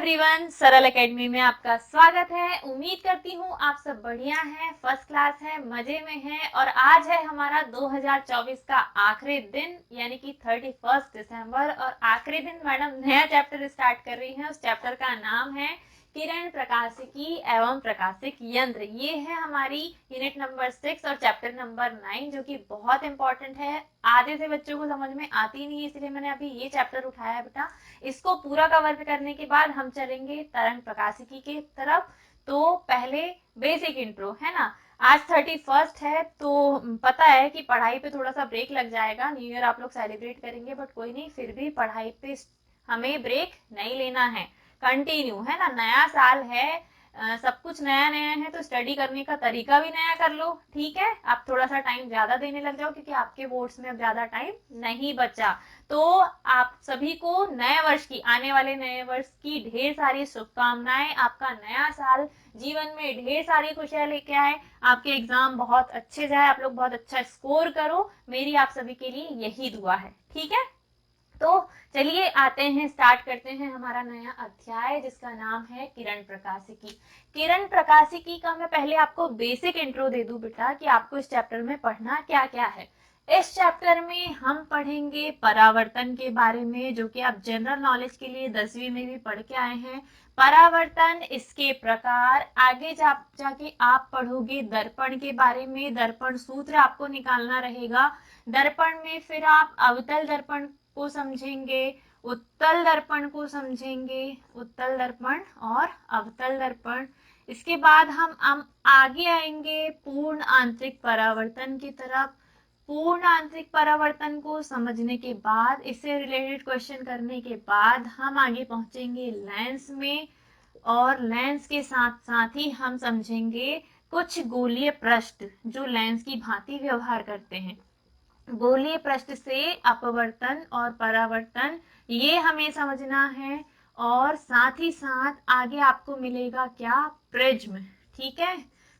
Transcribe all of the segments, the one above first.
Everyone, सरल academy में आपका स्वागत है। उम्मीद करती हूँ आप सब बढ़िया हैं, फर्स्ट क्लास है, मजे में हैं। और आज है हमारा 2024 का आखिरी दिन यानी कि 31 दिसंबर और आखिरी दिन मैडम नया चैप्टर स्टार्ट कर रही हैं। उस चैप्टर का नाम है किरण प्रकाशिकी एवं प्रकाशिक यंत्र। ये है हमारी यूनिट नंबर 6 और चैप्टर नंबर 9 जो कि बहुत इंपॉर्टेंट है। आधे से बच्चों को समझ में आती नहीं है, इसलिए मैंने अभी ये चैप्टर उठाया है बेटा। इसको पूरा कवर करने के बाद हम चलेंगे तरंग प्रकाशिकी के तरफ। तो पहले बेसिक इंट्रो है ना। आज 31 है तो पता है कि पढ़ाई पे थोड़ा सा ब्रेक लग जाएगा। न्यू ईयर आप लोग सेलिब्रेट करेंगे, बट कोई नहीं, फिर भी पढ़ाई पे हमें ब्रेक नहीं लेना है, कंटिन्यू है ना। नया साल है, सब कुछ नया नया है तो स्टडी करने का तरीका भी नया कर लो, ठीक है। आप थोड़ा सा टाइम ज्यादा देने लग जाओ क्योंकि आपके बोर्ड्स में अब ज्यादा टाइम नहीं बचा। तो आप सभी को नए वर्ष की, आने वाले नए वर्ष की ढेर सारी शुभकामनाएं। आपका नया साल जीवन में ढेर सारी खुशियां लेके आए, आपके एग्जाम बहुत अच्छे जाए, आप लोग बहुत अच्छा स्कोर करो, मेरी आप सभी के लिए यही दुआ है, ठीक है। तो चलिए आते हैं, स्टार्ट करते हैं हमारा नया अध्याय जिसका नाम है किरण प्रकाशिकी। किरण प्रकाशिकी का मैं पहले आपको बेसिक इंट्रो दे दूं बेटा कि आपको इस चैप्टर में पढ़ना क्या क्या है। इस चैप्टर में हम पढ़ेंगे परावर्तन के बारे में, जो कि आप जनरल नॉलेज के लिए 10वीं में भी पढ़ के आए हैं। परावर्तन, इसके प्रकार, आगे जाके आप पढ़ोगे दर्पण के बारे में, दर्पण सूत्र आपको निकालना रहेगा। दर्पण में फिर आप अवतल दर्पण को समझेंगे, उत्तल दर्पण को समझेंगे, उत्तल दर्पण और अवतल दर्पण। इसके बाद हम आगे आएंगे पूर्ण आंतरिक परावर्तन की तरफ। पूर्ण आंतरिक परावर्तन को समझने के बाद, इससे रिलेटेड क्वेश्चन करने के बाद हम आगे पहुंचेंगे लेंस में, और लेंस के साथ साथ ही हम समझेंगे कुछ गोलीय पृष्ठ जो लेंस की भांति व्यवहार करते हैं। गोलीय पृष्ठ से अपवर्तन और परावर्तन, ये हमें समझना है। और साथ ही साथ आगे आपको मिलेगा क्या, प्रिज्म, ठीक है।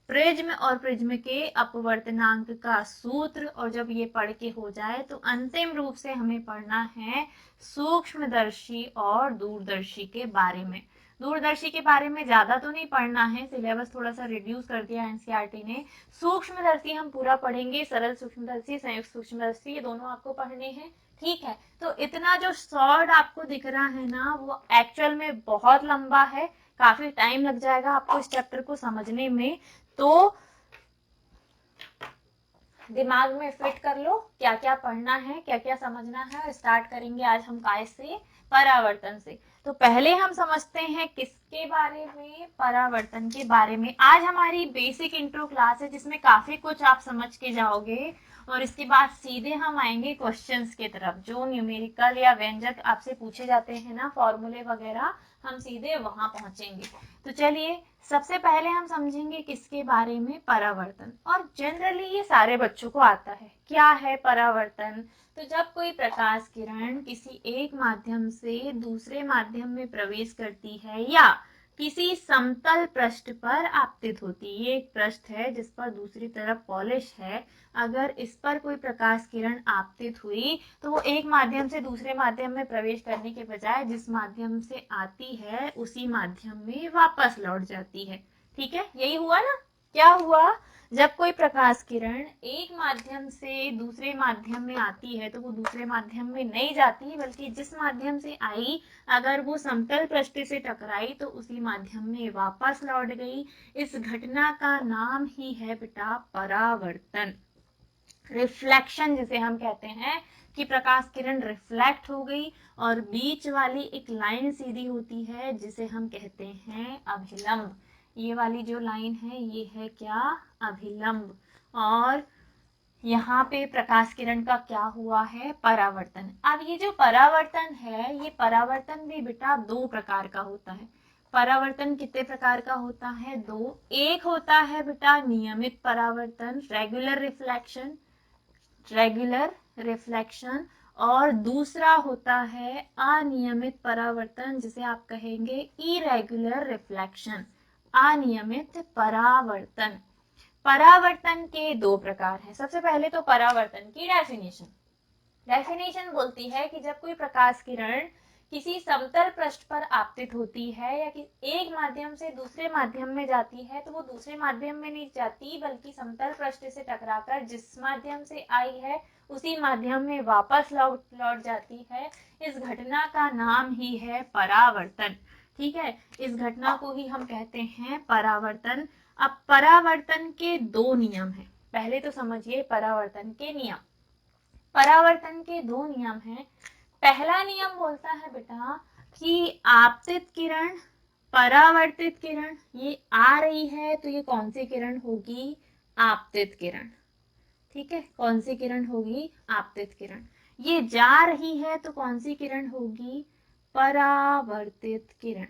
प्रिज्म और प्रिज्म के अपवर्तनांक का सूत्र, और जब ये पढ़ के हो जाए तो अंतिम रूप से हमें पढ़ना है सूक्ष्मदर्शी और दूरदर्शी के बारे में। दूरदर्शी के बारे में ज्यादा तो नहीं पढ़ना है, सिलेबस थोड़ा सा रिड्यूस कर दिया एनसीईआरटी ने। सूक्ष्मदर्शी हम पूरा पढ़ेंगे, सरल सूक्ष्मदर्शी, संयुक्त सूक्ष्मदर्शी, ये दोनों आपको पढ़ने हैं, ठीक है। तो इतना जो शॉर्ट आपको दिख रहा है ना, वो एक्चुअल में बहुत लंबा है, काफी टाइम लग जाएगा आपको इस चैप्टर को समझने में। तो दिमाग में फिट कर लो क्या क्या पढ़ना है, क्या क्या समझना है। और स्टार्ट करेंगे आज हम काय से, परावर्तन से। तो पहले हम समझते हैं किसके बारे में, परावर्तन के बारे में। आज हमारी बेसिक इंट्रो क्लास है जिसमें काफी कुछ आप समझ के जाओगे, और इसके बाद सीधे हम आएंगे क्वेश्चंस के तरफ, जो न्यूमेरिकल या व्यंजक आपसे पूछे जाते हैं ना, फॉर्मूले वगैरह, हम सीधे वहां पहुंचेंगे। तो चलिए सबसे पहले हम समझेंगे किसके बारे में, परावर्तन। और जनरली ये सारे बच्चों को आता है, क्या है परावर्तन। तो जब कोई प्रकाश किरण किसी एक माध्यम से दूसरे माध्यम में प्रवेश करती है या किसी समतल पृष्ठ पर आपतित होती, ये एक पृष्ठ है जिस पर दूसरी तरफ पॉलिश है, अगर इस पर कोई प्रकाश किरण आपतित हुई तो वो एक माध्यम से दूसरे माध्यम में प्रवेश करने के बजाय जिस माध्यम से आती है उसी माध्यम में वापस लौट जाती है, ठीक है। यही हुआ ना। क्या हुआ, जब कोई प्रकाश किरण एक माध्यम से दूसरे माध्यम में आती है तो वो दूसरे माध्यम में नहीं जाती, बल्कि जिस माध्यम से आई अगर वो समतल पृष्ठ से टकराई तो उसी माध्यम में वापस लौट गई। इस घटना का नाम ही है बेटा परावर्तन, रिफ्लेक्शन जिसे हम कहते हैं, कि प्रकाश किरण रिफ्लेक्ट हो गई और बीच वाली एक लाइन सीधी होती है जिसे हम कहते हैं अभिलंब। ये वाली जो लाइन है ये है क्या, अभिलंब। और यहाँ पे प्रकाश किरण का क्या हुआ है, परावर्तन। अब ये जो परावर्तन है, ये परावर्तन भी बेटा दो प्रकार का होता है। परावर्तन कितने प्रकार का होता है, दो। एक होता है बेटा नियमित परावर्तन, रेगुलर रिफ्लेक्शन, रेगुलर रिफ्लेक्शन। और दूसरा होता है अनियमित परावर्तन जिसे आप कहेंगे इरेगुलर रिफ्लेक्शन, अनियमित परावर्तन। परावर्तन के दो प्रकार हैं। सबसे पहले तो परावर्तन की डेफिनेशन बोलती है कि जब कोई प्रकाश किरण किसी समतल पृष्ठ पर आपतित होती है या कि एक माध्यम से दूसरे माध्यम में जाती है, तो वो दूसरे माध्यम में नहीं जाती बल्कि समतल पृष्ठ से टकराकर जिस माध्यम से आई है उसी माध्यम में वापस लौट जाती है। इस घटना का नाम ही है परावर्तन। ठीक है, इस घटना को ही हम कहते हैं परावर्तन। अब परावर्तन के दो नियम हैं, पहले तो समझिए परावर्तन के नियम। परावर्तन के दो नियम हैं। पहला नियम बोलता है बेटा कि आपतित किरण परावर्तित किरण, ये आ रही है तो ये कौन सी किरण होगी? आपतित किरण। ठीक है, कौन सी किरण होगी? आपतित किरण। ये जा रही है तो कौन सी किरण होगी? परावर्तित किरण।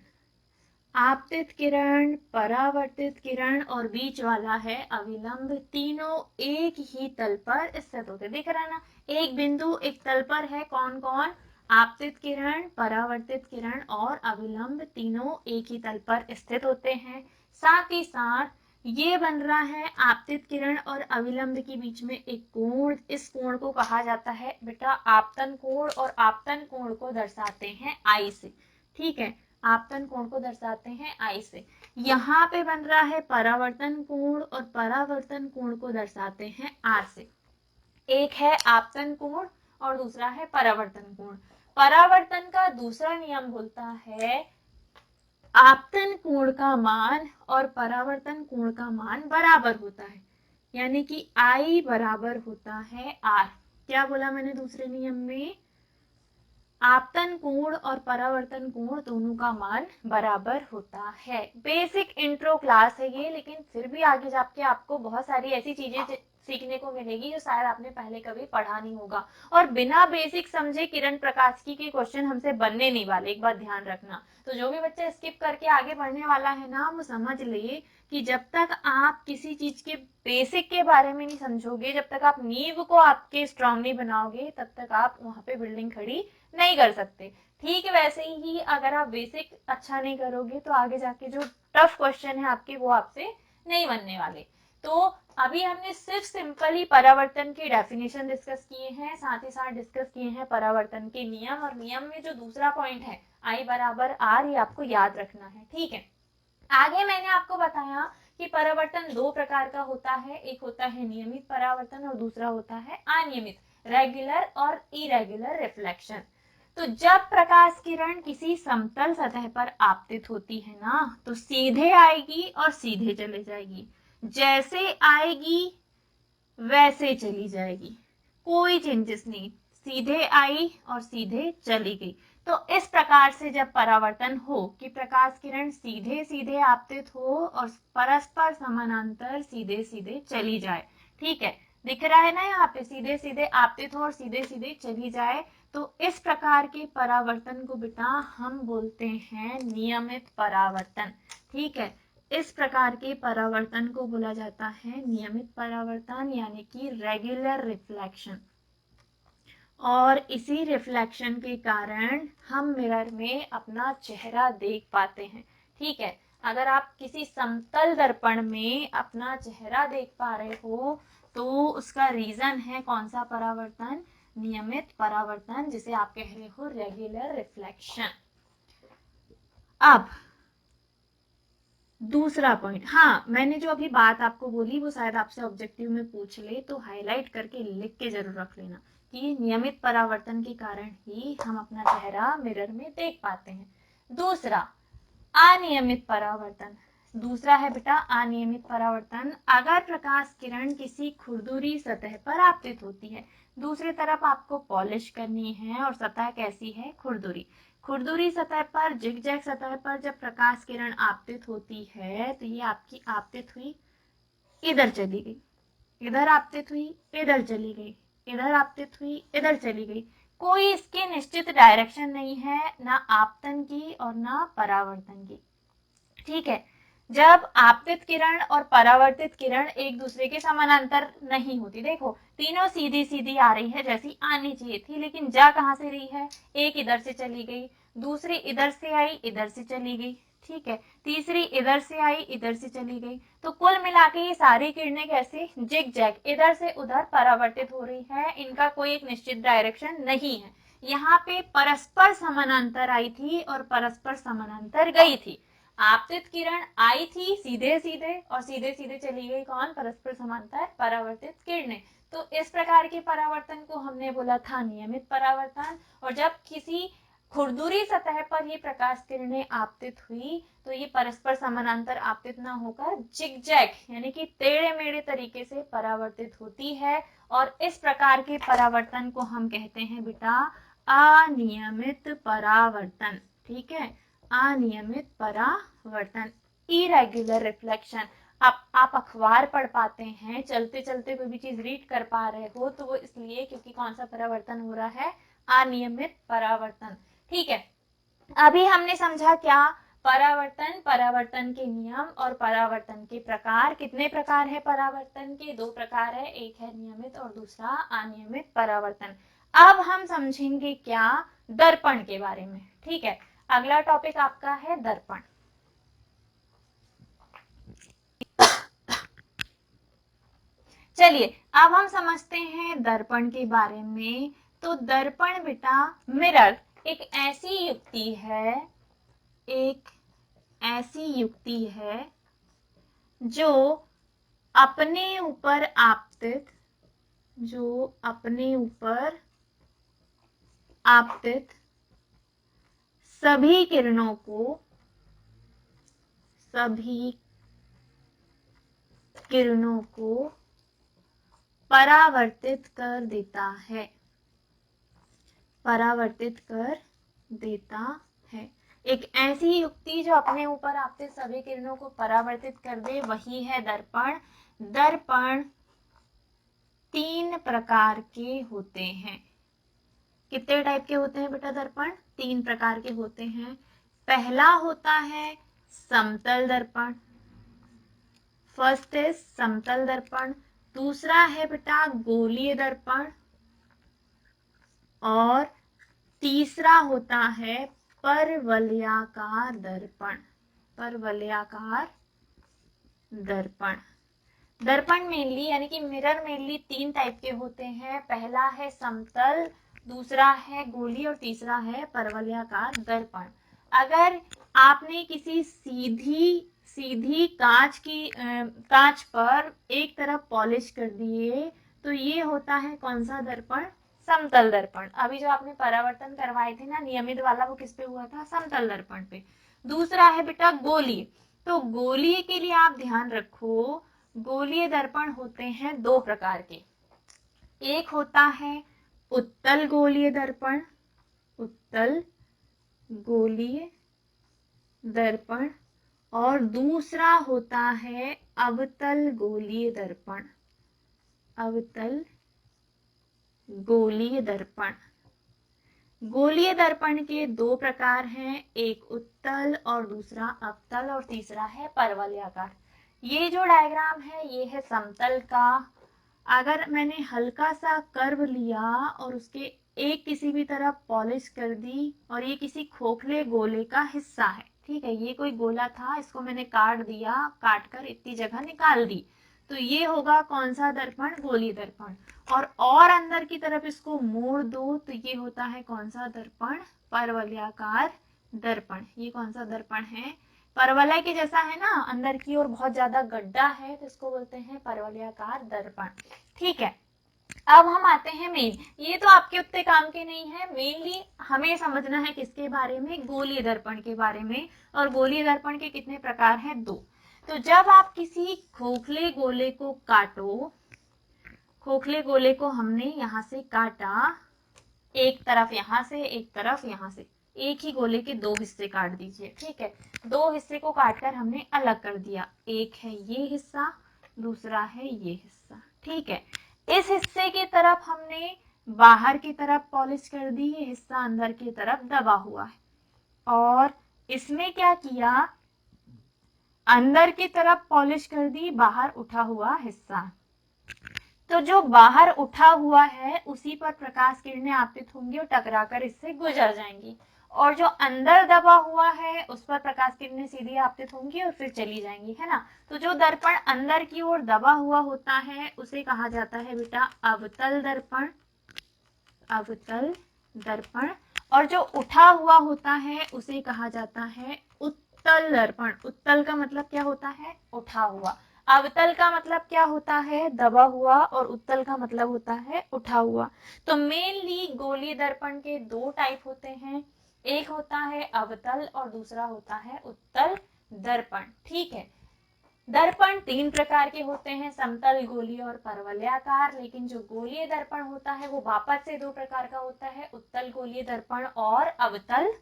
आपतित किरण, परावर्तित किरण और बीच वाला है अविलंब, तीनों एक ही तल पर स्थित होते। दिख रहा है ना, एक बिंदु एक तल पर है। कौन कौन? आपतित किरण, परावर्तित किरण और अविलंब, तीनों एक ही तल पर स्थित होते हैं। साथ ही साथ ये बन रहा है आपतित किरण और अविलंब के बीच में एक कोण। इस कोण को कहा जाता है बेटा आपतन कोण, और आपतन कोण को दर्शाते हैं आई से। ठीक है, आपतन कोण को दर्शाते हैं आई से। यहाँ पे बन रहा है परावर्तन कोण, और परावर्तन कोण को दर्शाते हैं आर से। एक है आपतन कोण और दूसरा है परावर्तन कोण। परावर्तन का दूसरा नियम बोलता है आपतन कोण का मान और परावर्तन कोण का मान बराबर होता है, यानी कि आई बराबर होता है आर। क्या बोला मैंने दूसरे नियम में? आपतन कोण और परावर्तन कोण दोनों का मान बराबर होता है। बेसिक इंट्रो क्लास है ये, लेकिन फिर भी आगे जाके आपको बहुत सारी ऐसी चीजें सीखने को मिलेगी जो शायद आपने पहले कभी पढ़ा नहीं होगा। और बिना बेसिक समझे किरण प्रकाश की के क्वेश्चन हमसे बनने नहीं वाले, एक बात ध्यान रखना। तो जो भी बच्चा स्किप करके आगे बढ़ने वाला है ना, वो समझ ले कि जब तक आप किसी चीज के बेसिक के बारे में नहीं समझोगे, जब तक आप नींव को आपके स्ट्रांग नहीं बनाओगे, तब तक आप वहां पे बिल्डिंग खड़ी नहीं कर सकते। ठीक वैसे ही अगर आप बेसिक अच्छा नहीं करोगे तो आगे जाके जो टफ क्वेश्चन है आपके, वो आपसे नहीं बनने वाले। तो अभी हमने सिर्फ सिंपली परावर्तन की डेफिनेशन डिस्कस किए हैं, साथ ही साथ डिस्कस किए हैं परावर्तन के नियम, और नियम में जो दूसरा पॉइंट है आई बराबर आर, ये आपको याद रखना है। ठीक है, आगे मैंने आपको बताया कि परावर्तन दो प्रकार का होता है, एक होता है नियमित परावर्तन और दूसरा होता है अनियमित, रेगुलर और इरेगुलर रिफ्लेक्शन। तो जब प्रकाश किरण किसी समतल सतह पर आपतित होती है ना, तो सीधे आएगी और सीधे चले जाएगी, जैसे आएगी वैसे चली जाएगी, कोई चेंजेस नहीं, सीधे आई और सीधे चली गई। तो इस प्रकार से जब परावर्तन हो कि प्रकाश किरण सीधे सीधे आपतित हो और परस्पर समानांतर सीधे सीधे चली जाए। ठीक है, दिख रहा है ना यहाँ पे, सीधे सीधे आपतित हो और सीधे सीधे चली जाए, तो इस प्रकार के परावर्तन को बेटा हम बोलते हैं नियमित परावर्तन। ठीक है, इस प्रकार के परावर्तन को बोला जाता है नियमित परावर्तन, यानी कि रेगुलर रिफ्लेक्शन। और इसी रिफ्लेक्शन के कारण हम मिरर में अपना चेहरा देख पाते हैं। ठीक है, अगर आप किसी समतल दर्पण में अपना चेहरा देख पा रहे हो तो उसका रीजन है कौन सा परावर्तन? नियमित परावर्तन, जिसे आप कह रहे हो रेगुलर रिफ्लेक्शन। अब दूसरा पॉइंट, हाँ मैंने जो अभी बात आपको बोली वो शायद आपसे ऑब्जेक्टिव में पूछ ले, तो हाईलाइट करके लिख के जरूर रख लेना कि नियमित परावर्तन के कारण ही हम अपना चेहरा मिरर में देख पाते हैं। दूसरा अनियमित परावर्तन, दूसरा है बेटा अनियमित परावर्तन। अगर प्रकाश किरण किसी खुरदुरी सतह पर आपतित होती है, दूसरी तरफ आपको पॉलिश करनी है और सतह कैसी है? खुरदुरी। खुरदुरी सतह पर, जिगजैग सतह पर जब प्रकाश किरण आपतित होती है तो ये आपकी आपतित हुई, इधर चली गई, इधर आपतित हुई, इधर चली गई, इधर आपतित हुई, इधर चली गई। कोई इसकी निश्चित डायरेक्शन नहीं है, ना आपतन की और ना परावर्तन की। ठीक है, जब आपतित किरण और परावर्तित किरण एक दूसरे के समानांतर नहीं होती, देखो तीनों सीधी सीधी आ रही है जैसी आनी चाहिए थी, लेकिन जा कहां से रही है? एक इधर से चली गई, दूसरी इधर से आई, इधर से चली गई। ठीक है, तीसरी इधर से आई, इधर से चली गई। तो कुल मिला के ये सारी किरणें कैसे? जिग जैग, इधर से उधर परावर्तित हो रही है, इनका कोई एक निश्चित डायरेक्शन नहीं है। यहाँ पे परस्पर समानांतर आई थी और परस्पर समानांतर गई थी। आपतित किरण आई थी सीधे सीधे और सीधे सीधे चली गई कौन? परस्पर समांतर परावर्तित किरणें। तो इस प्रकार के परावर्तन को हमने बोला था नियमित परावर्तन। और जब किसी खुरदुरी सतह पर ये प्रकाश किरणें आपतित हुई तो ये परस्पर समानांतर आपतित ना होकर जिगजैग यानी कि टेढ़े मेढ़े तरीके से परावर्तित होती है। और इस प्रकार के परावर्तन को हम कहते हैं बेटा अनियमित परावर्तन। ठीक है, अनियमित परावर्तन, इरेग्युलर रिफ्लेक्शन। आप अखबार पढ़ पाते हैं, चलते चलते कोई भी चीज रीड कर पा रहे हो तो वो इसलिए क्योंकि कौन सा परावर्तन हो रहा है? अनियमित परावर्तन। ठीक है, अभी हमने समझा क्या? परावर्तन, परावर्तन के नियम और परावर्तन के प्रकार। कितने प्रकार है परावर्तन के? 2 प्रकार है, एक है नियमित और दूसरा अनियमित परावर्तन। अब हम समझेंगे क्या? दर्पण के बारे में। ठीक है, अगला टॉपिक आपका है दर्पण। चलिए अब हम समझते हैं दर्पण के बारे में। तो दर्पण बेटा, मिरर एक ऐसी युक्ति है, एक ऐसी युक्ति है जो अपने ऊपर आपतित, जो अपने ऊपर आपतित सभी किरणों को, सभी किरणों को परावर्तित कर देता है, परावर्तित कर देता है। एक ऐसी युक्ति जो अपने ऊपर आपतित सभी किरणों को परावर्तित कर दे, वही है दर्पण। दर्पण 3 प्रकार के होते हैं। कितने टाइप के होते हैं बेटा दर्पण? 3 प्रकार के होते हैं। पहला होता है समतल दर्पण, फर्स्ट इज समतल दर्पण। दूसरा है बेटा गोलीय दर्पण और तीसरा होता है परवलयाकार दर्पण, परवलयाकार दर्पण। दर्पण मेनली यानी कि मिरर मेनली 3 टाइप के होते हैं। पहला है समतल, दूसरा है गोलीय और तीसरा है परवलयाकार दर्पण। अगर आपने किसी सीधी कांच पर एक तरफ पॉलिश कर दिए तो ये होता है कौन सा दर्पण? समतल दर्पण। अभी जो आपने परावर्तन करवाए थे ना नियमित वाला, वो किस पे हुआ था? समतल दर्पण पे। दूसरा है बेटा गोलीय। तो गोलीय के लिए आप ध्यान रखो, गोलीय दर्पण होते हैं 2 प्रकार के। एक होता है उत्तल गोलीय दर्पण, उत्तल गोलीय दर्पण, और दूसरा होता है अवतल गोलीय दर्पण, अवतल गोलीय दर्पण। गोलीय दर्पण के 2 प्रकार हैं, एक उत्तल और दूसरा अवतल, और तीसरा है परवलयाकार। ये जो डायग्राम है ये है समतल का। अगर मैंने हल्का सा कर्व लिया और उसके एक किसी भी तरफ पॉलिश कर दी और ये किसी खोखले गोले का हिस्सा है, ठीक है, ये कोई गोला था, इसको मैंने काट दिया, काट कर इतनी जगह निकाल दी, तो ये होगा कौन सा दर्पण? गोलीय दर्पण। और अंदर की तरफ इसको मोड़ दो तो ये होता है कौन सा दर्पण? परवलयाकार दर्पण। ये कौन सा दर्पण है? परवलय के जैसा है ना, अंदर की ओर बहुत ज्यादा गड्ढा है तो इसको बोलते हैं परवलयाकार दर्पण। ठीक है, अब हम आते हैं मेन। ये तो आपके उतने काम के नहीं है, मेनली हमें समझना है किसके बारे में? गोलीय दर्पण के बारे में। और गोलीय दर्पण के कितने प्रकार हैं? 2। तो जब आप किसी खोखले गोले को काटो, खोखले गोले को हमने यहाँ से काटा, एक तरफ यहाँ से एक तरफ यहाँ से, एक ही गोले के 2 हिस्से काट दीजिए। ठीक है, 2 हिस्से को काटकर हमने अलग कर दिया, एक है ये हिस्सा, दूसरा है ये हिस्सा। ठीक है, इस हिस्से की तरफ हमने बाहर की तरफ पॉलिश कर दी, ये हिस्सा अंदर की तरफ दबा हुआ है। और इसमें क्या किया? अंदर की तरफ पॉलिश कर दी, बाहर उठा हुआ हिस्सा। तो जो बाहर उठा हुआ है उसी पर प्रकाश किरणें आपतित होंगी और टकराकर इससे गुजर जाएंगी, और जो अंदर दबा हुआ है उस पर प्रकाश किरणें सीधी आपतित होंगी और फिर चली जाएंगी, है ना। तो जो दर्पण अंदर की ओर दबा हुआ होता है उसे कहा जाता है बेटा अवतल दर्पण, अवतल दर्पण, और जो उठा हुआ होता है उसे कहा जाता है उत्तल दर्पण। उत्तल का मतलब क्या होता है? उठा हुआ। अवतल का मतलब क्या होता है? दबा हुआ। और उत्तल का मतलब होता है उठा हुआ। तो मेनली गोलीय दर्पण के दो टाइप होते हैं, एक होता है अवतल और दूसरा होता है उत्तल दर्पण। ठीक है। दर्पण तीन प्रकार के होते हैं, समतल, गोलीय और परवलयाकार। लेकिन जो गोलीय दर्पण होता है वो वापस से दो प्रकार का होता है, उत्तल गोलीय दर्पण और अवतल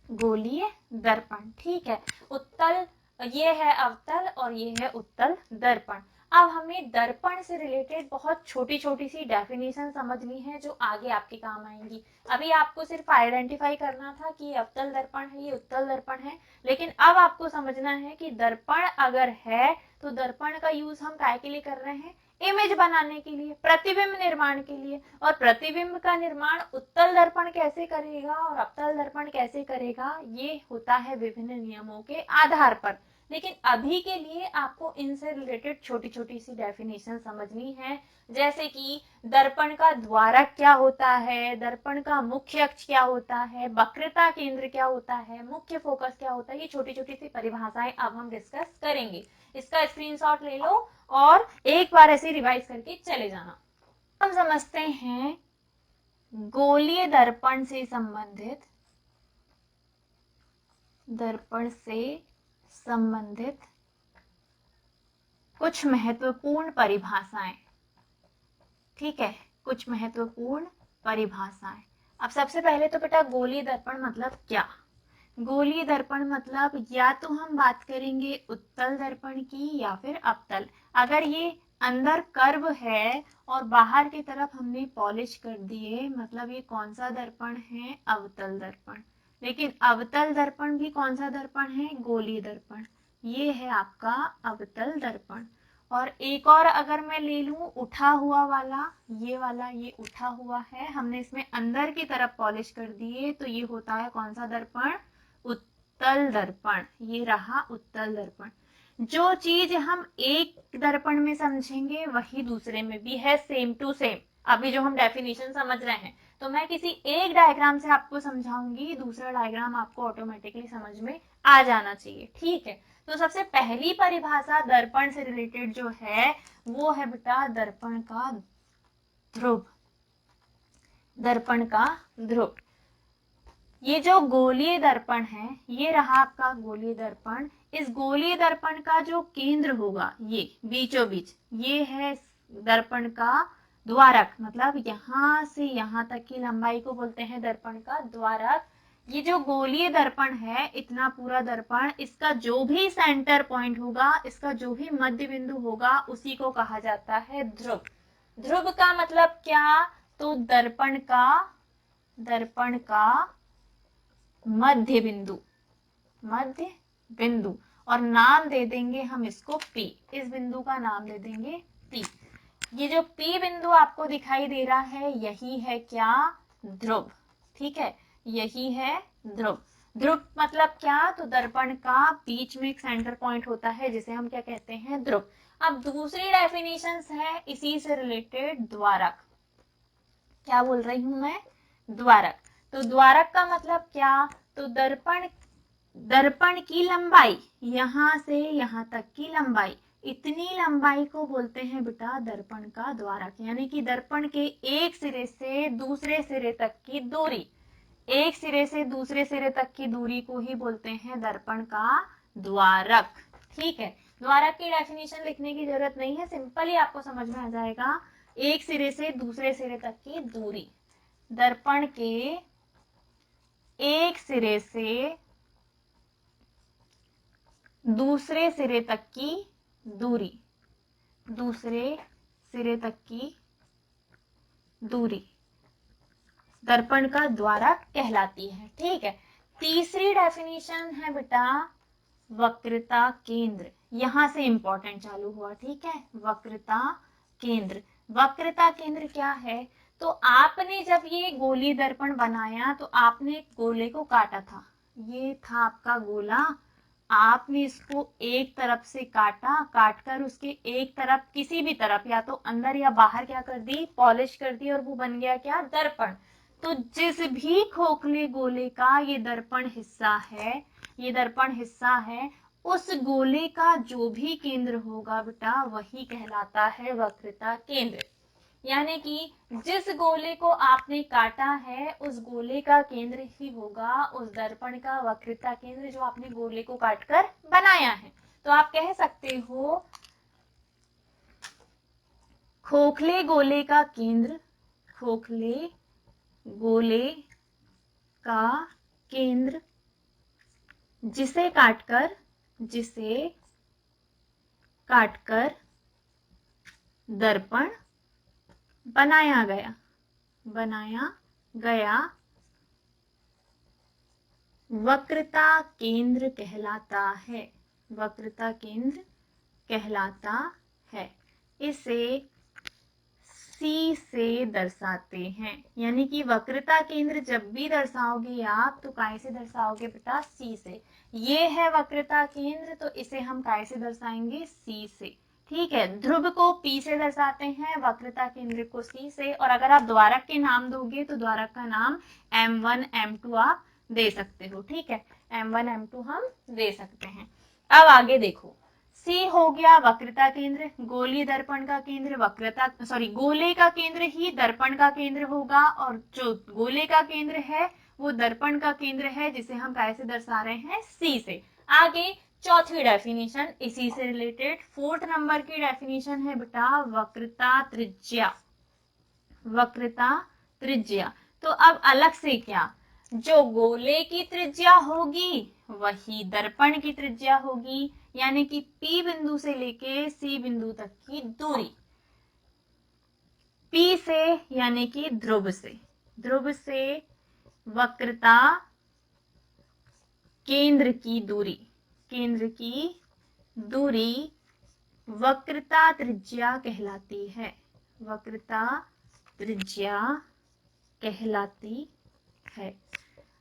गोलीय दर्पण। ठीक है। उत्तल ये है अवतल और ये है उत्तल दर्पण। अब हमें दर्पण से रिलेटेड बहुत छोटी छोटी सी डेफिनेशन समझनी है जो आगे आपके काम आएंगी। अभी आपको सिर्फ आइडेंटिफाई करना था कि ये अवतल दर्पण है, ये उत्तल दर्पण है, लेकिन अब आपको समझना है कि दर्पण अगर है तो दर्पण का यूज हम काय के लिए कर रहे हैं? इमेज बनाने के लिए, प्रतिबिंब निर्माण के लिए। और प्रतिबिंब का निर्माण उत्तल दर्पण कैसे करेगा और अवतल दर्पण कैसे करेगा, ये होता है विभिन्न नियमों के आधार पर। लेकिन अभी के लिए आपको इनसे रिलेटेड छोटी छोटी सी डेफिनेशन समझनी है, जैसे कि दर्पण का द्वारक क्या होता है, दर्पण का मुख्य अक्ष क्या होता है, वक्रता केंद्र क्या होता है, मुख्य फोकस क्या होता है। ये छोटी छोटी सी परिभाषाएं अब हम डिस्कस करेंगे। इसका स्क्रीनशॉट ले लो और एक बार ऐसे रिवाइज करके चले जाना। हम समझते हैं गोलीय दर्पण से संबंधित, दर्पण से संबंधित कुछ महत्वपूर्ण परिभाषाएं। ठीक है, कुछ महत्वपूर्ण परिभाषाएं। अब सबसे पहले तो बेटा गोलीय दर्पण मतलब क्या? गोलीय दर्पण मतलब या तो हम बात करेंगे उत्तल दर्पण की या फिर अवतल। अगर ये अंदर कर्व है और बाहर की तरफ हमने पॉलिश कर दिए, मतलब ये कौन सा दर्पण है? अवतल दर्पण। लेकिन अवतल दर्पण भी कौन सा दर्पण है? गोलीय दर्पण। ये है आपका अवतल दर्पण। और एक और अगर मैं ले लूं उठा हुआ वाला, ये वाला, ये उठा हुआ है, हमने इसमें अंदर की तरफ पॉलिश कर दिए, तो ये होता है कौन सा दर्पण? उत्तल दर्पण। ये रहा उत्तल दर्पण। जो चीज हम एक दर्पण में समझेंगे वही दूसरे में भी है, सेम टू सेम। अभी जो हम डेफिनेशन समझ रहे हैं, तो मैं किसी एक डायग्राम से आपको समझाऊंगी, दूसरा डायग्राम आपको ऑटोमेटिकली समझ में आ जाना चाहिए। ठीक है। तो सबसे पहली परिभाषा दर्पण से रिलेटेड जो है वो है बेटा दर्पण का ध्रुव। दर्पण का ध्रुव। ये जो गोलीय दर्पण है, ये रहा आपका गोलीय दर्पण। इस गोलीय दर्पण का जो केंद्र होगा, ये बीचों बीच, ये है दर्पण का द्वारक। मतलब यहां से यहां तक की लंबाई को बोलते हैं दर्पण का द्वारक। ये जो गोलीय दर्पण है, इतना पूरा दर्पण, इसका जो भी सेंटर पॉइंट होगा, इसका जो भी मध्य बिंदु होगा, उसी को कहा जाता है ध्रुव। ध्रुव का मतलब क्या? तो दर्पण का मध्य बिंदु, मध्य बिंदु। और नाम दे देंगे हम इसको P। इस बिंदु का नाम दे देंगे P। ये जो P बिंदु आपको दिखाई दे रहा है, यही है क्या? ध्रुव। ठीक है, यही है ध्रुव। ध्रुव मतलब क्या? तो दर्पण का बीच में एक सेंटर पॉइंट होता है जिसे हम क्या कहते हैं? ध्रुव। अब दूसरी डेफिनेशन है इसी से रिलेटेड, द्वारक। क्या बोल रही हूं मैं? द्वारक। तो द्वारक का मतलब क्या? तो दर्पण की लंबाई, यहां से यहां तक की लंबाई, इतनी लंबाई को बोलते हैं बेटा दर्पण का द्वारक। यानी कि दर्पण के एक सिरे से दूसरे सिरे तक की दूरी, एक सिरे से दूसरे सिरे तक की दूरी को ही बोलते हैं दर्पण का द्वारक। ठीक है। द्वारक की डेफिनेशन लिखने की जरूरत नहीं है, सिंपल ही आपको समझ में आ जाएगा। एक सिरे से दूसरे सिरे तक की दूरी, दर्पण के एक सिरे से दूसरे सिरे तक की दूरी, दूसरे सिरे तक की दूरी दर्पण का द्वारक कहलाती है। ठीक है। तीसरी डेफिनेशन है बेटा वक्रता केंद्र। यहां से इंपॉर्टेंट चालू हुआ। ठीक है, वक्रता केंद्र। वक्रता केंद्र क्या है? तो आपने जब ये गोली दर्पण बनाया तो आपने गोले को काटा था, ये था आपका गोला। आपने इसको एक तरफ से काटा, काटकर उसके एक तरफ, किसी भी तरफ, या तो अंदर या बाहर क्या कर दी? पॉलिश कर दी, और वो बन गया क्या? दर्पण। तो जिस भी खोखले गोले का ये दर्पण हिस्सा है, उस गोले का जो भी केंद्र होगा बेटा वही कहलाता है वक्रता केंद्र। यानी कि जिस गोले को आपने काटा है उस गोले का केंद्र ही होगा उस दर्पण का वक्रता केंद्र जो आपने गोले को काटकर बनाया है। तो आप कह सकते हो खोखले गोले का केंद्र, खोखले गोले का केंद्र जिसे काटकर दर्पण बनाया गया वक्रता केंद्र कहलाता है। इसे C से दर्शाते हैं। यानी कि वक्रता केंद्र जब भी दर्शाओगे आप तो काय से दर्शाओगे बेटा? C से। ये है वक्रता केंद्र तो इसे हम काय से दर्शाएंगे? C से। ठीक है, ध्रुव को P से दर्शाते हैं, वक्रता केंद्र को C से। और अगर आप द्वारक के नाम दोगे तो द्वारक का नाम M1 M2 आप दे सकते हो। ठीक है, M1 M2 हम दे सकते हैं। अब आगे देखो, C हो गया वक्रता केंद्र, गोलीय दर्पण का केंद्र गोले का केंद्र ही दर्पण का केंद्र होगा और जो गोले का केंद्र है वो दर्पण का केंद्र है जिसे हम कैसे दर्शा रहे हैं? C से। आगे चौथी डेफिनेशन इसी से रिलेटेड 4th नंबर की डेफिनेशन है बेटा वक्रता त्रिज्या। तो अब अलग से क्या, जो गोले की त्रिज्या होगी वही दर्पण की त्रिज्या होगी। यानी कि P बिंदु से लेके C बिंदु तक की दूरी, P से यानी कि ध्रुव से वक्रता केंद्र की दूरी वक्रता त्रिज्या कहलाती है।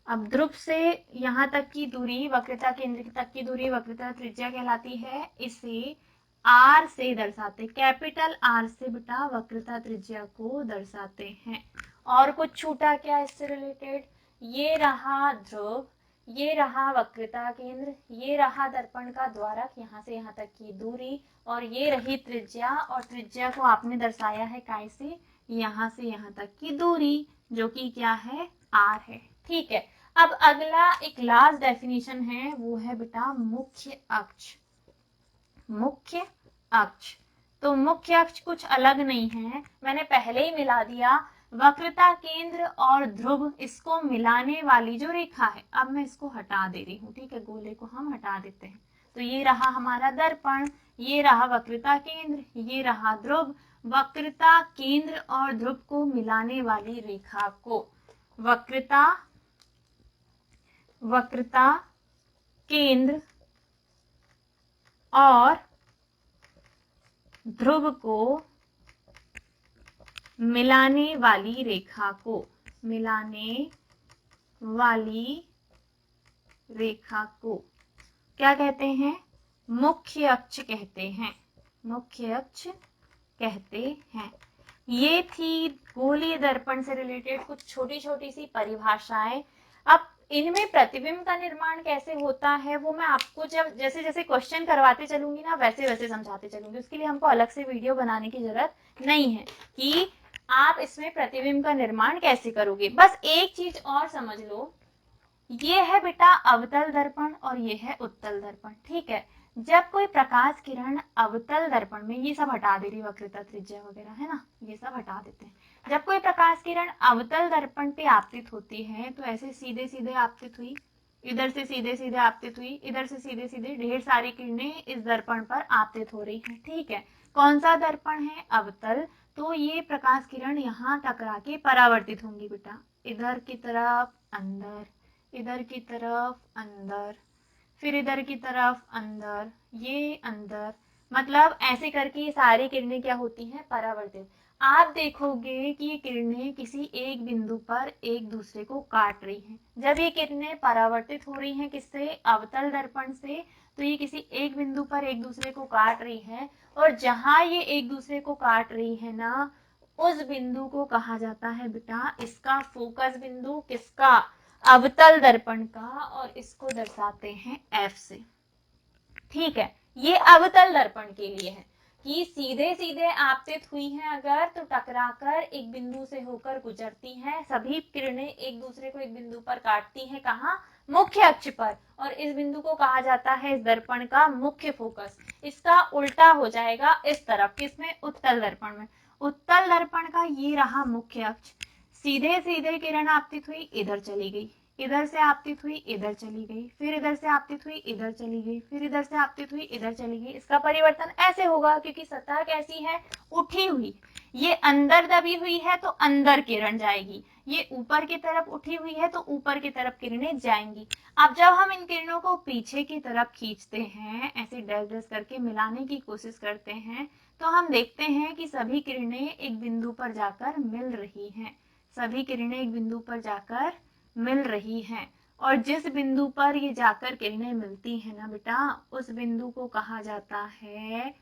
अब ध्रुव से यहाँ तक की दूरी, वक्रता केंद्र तक की दूरी वक्रता त्रिज्या कहलाती है। इसे R से दर्शाते, कैपिटल R से बेटा वक्रता त्रिज्या को दर्शाते हैं। और कुछ छूटा क्या इससे रिलेटेड? ये रहा ध्रुव, ये रहा वक्रता केंद्र, ये रहा दर्पण का द्वारक, यहाँ से यहाँ तक की दूरी, और ये रही त्रिज्या। और त्रिज्या को आपने दर्शाया है काय से? यहाँ से यहाँ तक की दूरी, जो कि क्या है? R है। ठीक है, अब अगला एक लास्ट डेफिनेशन है, वो है बेटा मुख्य अक्ष। तो मुख्य अक्ष कुछ अलग नहीं है, मैंने पहले ही मिला दिया, वक्रता केंद्र और ध्रुव इसको मिलाने वाली जो रेखा है। अब मैं इसको हटा दे रही हूँ। ठीक है, गोले को हम हटा देते हैं। तो ये रहा हमारा दर्पण, ये रहा वक्रता केंद्र, ये रहा ध्रुव। वक्रता केंद्र और ध्रुव को मिलाने वाली रेखा को वक्रता केंद्र और ध्रुव को मिलाने वाली रेखा को क्या कहते हैं? मुख्य अक्ष कहते हैं। ये थी गोलीय दर्पण से रिलेटेड कुछ छोटी छोटी सी परिभाषाएं। अब इनमें प्रतिबिंब का निर्माण कैसे होता है वो मैं आपको जब जैसे जैसे क्वेश्चन करवाते चलूंगी ना वैसे वैसे समझाते चलूंगी। उसके लिए हमको अलग से वीडियो बनाने की जरूरत नहीं है कि आप इसमें प्रतिबिंब का निर्माण कैसे करोगे। बस एक चीज और समझ लो, ये है बेटा अवतल दर्पण और ये है उत्तल दर्पण। ठीक है, जब कोई प्रकाश किरण अवतल दर्पण में, ये सब हटा दे रही वक्रता त्रिज्या वगैरह है ना, ये सब हटा देते हैं। जब कोई प्रकाश किरण अवतल दर्पण पे आपतित होती है तो ऐसे सीधे सीधे आपतित हुई, इधर से सीधे सीधे आपतित हुई, इधर से सीधे सीधे ढेर सारी किरणें इस दर्पण पर आपतित हो रही हैं। ठीक है, कौन सा दर्पण है? अवतल। तो ये प्रकाश किरण यहाँ टकरा के परावर्तित होंगी बेटा, इधर की तरफ अंदर, इधर की तरफ अंदर, फिर इधर की तरफ अंदर, ये अंदर, मतलब ऐसे करके ये सारी किरणें क्या होती हैं? परावर्तित। आप देखोगे कि ये किरणें किसी एक बिंदु पर एक दूसरे को काट रही हैं। जब ये किरणें परावर्तित हो रही हैं किससे? अवतल दर्पण से, तो ये किसी एक बिंदु पर एक दूसरे को काट रही है। और जहां ये एक दूसरे को काट रही है ना, उस बिंदु को कहा जाता है बेटा, इसका फोकस बिंदु किसका, अवतल दर्पण का, और इसको दर्शाते हैं F से। ठीक है, ये अवतल दर्पण के लिए है कि सीधे सीधे आपतित हुई है अगर तो टकराकर एक बिंदु से होकर गुजरती हैं, सभी किरणें एक दूसरे को एक बिंदु पर काटती हैं, कहाँ, मुख्य अक्ष पर, और इस बिंदु को कहा जाता है इस दर्पण का मुख्य फोकस। इसका उल्टा हो जाएगा इस तरफ, किसमें, उत्तल दर्पण में। उत्तल दर्पण का ये रहा मुख्य अक्ष, सीधे सीधे किरण आपतित हुई, इधर चली गई, इधर से आपतित हुई, इधर चली गई, फिर इधर से आपतित हुई, इधर चली गई, फिर इधर से आपतित हुई, इधर चली गई। इसका परिवर्तन ऐसे होगा क्योंकि सतह कैसी है, उठी हुई। ये अंदर दबी हुई है तो अंदर किरण जाएगी, ये ऊपर की तरफ उठी हुई है तो ऊपर की तरफ किरणें जाएंगी। अब जब हम इन किरणों को पीछे की तरफ खींचते हैं, ऐसे डैश डैश करके मिलाने की कोशिश करते हैं, तो हम देखते हैं कि सभी किरणें एक बिंदु पर जाकर मिल रही हैं, सभी किरणें एक बिंदु पर जाकर मिल रही हैं। और जिस बिंदु पर ये जाकर किरणें मिलती हैं ना बेटा, उस बिंदु को कहा जाता है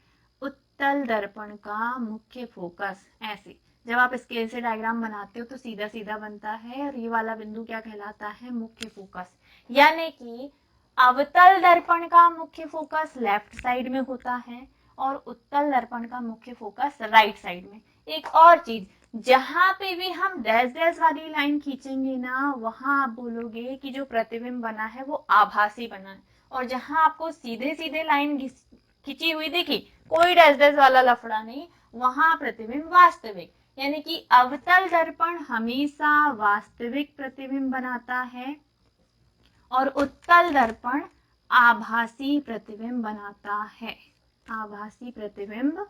उत्तल दर्पण का मुख्य फोकस। ऐसे जब आप स्केल से डायग्राम बनाते हो तो सीधा सीधा बनता है, और ये वाला बिंदु क्या कहलाता है, मुख्य फोकस। यानी कि अवतल दर्पण का मुख्य फोकस लेफ्ट साइड में होता है और उत्तल दर्पण का मुख्य फोकस राइट साइड में। एक और चीज, जहां पे भी हम डैश डैश वाली लाइन खींचेंगे ना, वहां आप बोलोगे कि जो प्रतिबिंब बना है वो आभासी बना है, और जहां आपको सीधे सीधे लाइन खींची हुई देखी, कोई डैश डैश वाला लफड़ा नहीं, वहां प्रतिबिंब वास्तविक। यानी कि अवतल दर्पण हमेशा वास्तविक प्रतिबिंब बनाता है और उत्तल दर्पण आभासी प्रतिबिंब बनाता है, आभासी प्रतिबिंब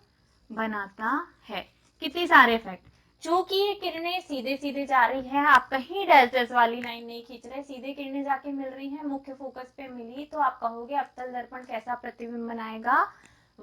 बनाता है। कितने सारे फैक्ट, चूंकि ये किरणें सीधे सीधे जा रही है, आप कहीं डैश डैश वाली लाइन नहीं खींच रहे, सीधे किरणें जाके मिल रही हैं, मुख्य फोकस पे मिली, तो आप कहोगे अवतल दर्पण कैसा प्रतिबिंब बनाएगा,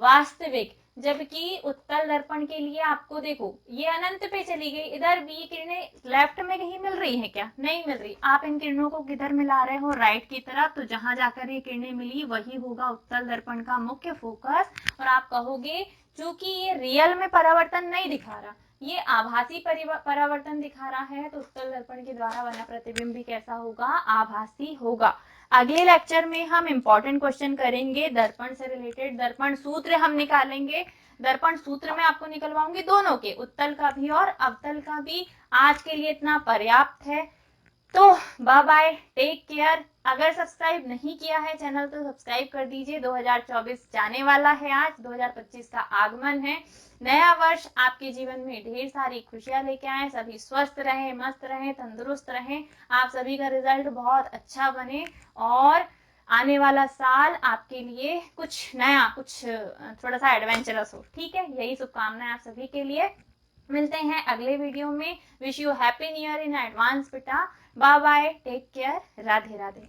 वास्तविक। जबकि उत्तल दर्पण के लिए आपको देखो, ये अनंत पे चली गई, इधर भी किरणें लेफ्ट में कहीं मिल रही है क्या, नहीं मिल रही, आप इन किरणों को किधर मिला रहे हो, राइट की तरफ, तो जहां जाकर ये किरणें मिली वही होगा उत्तल दर्पण का मुख्य फोकस। और आप कहोगे चूंकि ये रियल में परावर्तन नहीं दिखा रहा, ये आभासी परावर्तन दिखा रहा है, तो उत्तल दर्पण के द्वारा बना प्रतिबिंब भी कैसा होगा, आभासी होगा। अगले लेक्चर में हम इंपॉर्टेंट क्वेश्चन करेंगे दर्पण से रिलेटेड, दर्पण सूत्र हम निकालेंगे, दर्पण सूत्र में आपको निकलवाऊंगी दोनों के, उत्तल का भी और अवतल का भी। आज के लिए इतना पर्याप्त है, तो बाय बाय, टेक केयर। अगर सब्सक्राइब नहीं किया है चैनल तो सब्सक्राइब कर दीजिए। 2024 जाने वाला है, आज 2025 का आगमन है। नया वर्ष आपके जीवन में ढेर सारी खुशियां लेके आए, सभी स्वस्थ रहे, मस्त रहे, तंदुरुस्त रहे, आप सभी का रिजल्ट बहुत अच्छा बने, और आने वाला साल आपके लिए कुछ नया, कुछ थोड़ा सा एडवेंचरस हो। ठीक है, यही शुभकामनाएं आप सभी के लिए। मिलते हैं अगले वीडियो में। Wish you happy new year in advance बेटा। Bye bye, take care, Radhe Radhe.